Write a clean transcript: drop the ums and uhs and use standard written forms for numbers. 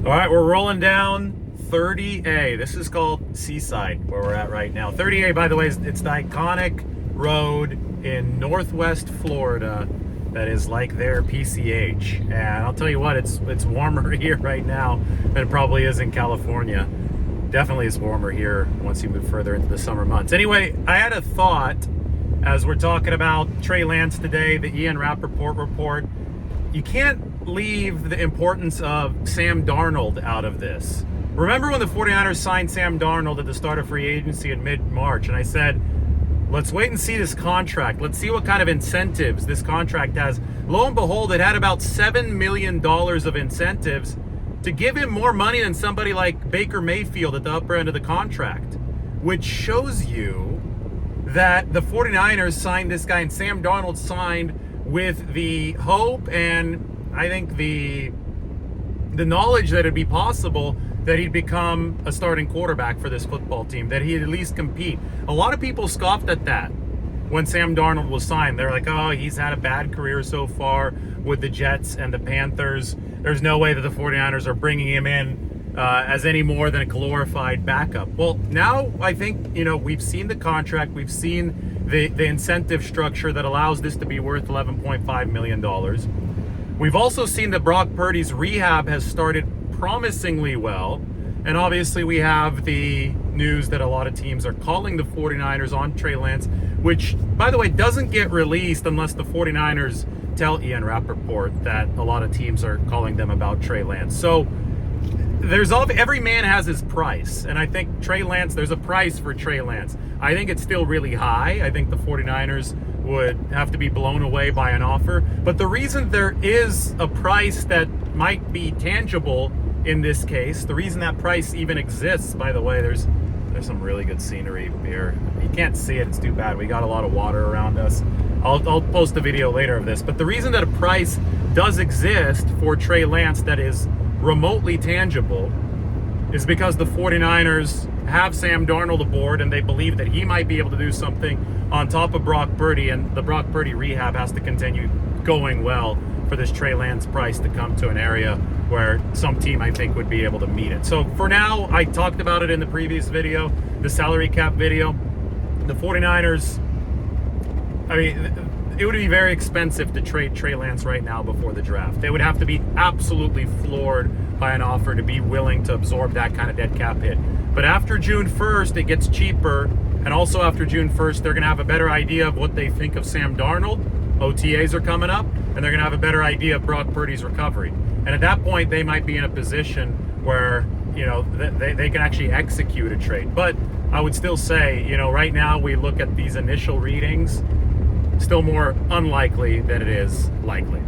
All right, we're rolling down 30A. This is called Seaside, where we're at right now. 30A, by the way, it's the iconic road in Northwest Florida that is like their PCH. And I'll tell you what, it's warmer here right now than it probably is in California. Definitely is warmer here once you move further into the summer months. Anyway, I had a thought as we're talking about Trey Lance today, the Ian Rappaport report. You can't leave the importance of Sam Darnold out of this. Remember when the 49ers signed Sam Darnold at the start of free agency in mid-March, and I said, let's wait and see this contract. Let's see what kind of incentives this contract has. Lo and behold, it had about $7 million of incentives to give him more money than somebody like Baker Mayfield at the upper end of the contract, which shows you that the 49ers signed this guy, and Sam Darnold signed with the hope and I think the knowledge that it'd be possible that he'd become a starting quarterback for this football team, that he'd at least compete. A lot of people scoffed at that when Sam Darnold was signed. They're like, oh, he's had a bad career so far with the Jets and the Panthers. There's no way that the 49ers are bringing him in as any more than a glorified backup. Well, now I think, we've seen the contract, we've seen the incentive structure that allows this to be worth $11.5 million. We've also seen that Brock Purdy's rehab has started promisingly well. And obviously we have the news that a lot of teams are calling the 49ers on Trey Lance, which, by the way, doesn't get released unless the 49ers tell Ian Rappaport that a lot of teams are calling them about Trey Lance. So every man has his price, and I think Trey Lance, there's a price for Trey Lance. I think it's still really high. I think the 49ers would have to be blown away by an offer. But the reason there is a price that might be tangible in this case, the reason that price even exists, by the way, there's some really good scenery here. You can't see it, it's too bad. We got a lot of water around us. I'll post a video later of this. But the reason that a price does exist for Trey Lance that is remotely tangible is because the 49ers have Sam Darnold aboard and they believe that he might be able to do something on top of Brock Purdy, and the Brock Purdy rehab has to continue going well for this Trey Lance price to come to an area where some team, I think, would be able to meet it. So for now, I talked about it in the previous video, the salary cap video. The 49ers, it would be very expensive to trade Trey Lance right now before the draft. They would have to be absolutely floored by an offer to be willing to absorb that kind of dead cap hit. But after June 1st, it gets cheaper. And also after June 1st, they're going to have a better idea of what they think of Sam Darnold. OTAs are coming up, and they're going to have a better idea of Brock Purdy's recovery. And at that point, they might be in a position where, they can actually execute a trade. But I would still say, right now we look at these initial readings, still more unlikely than it is likely.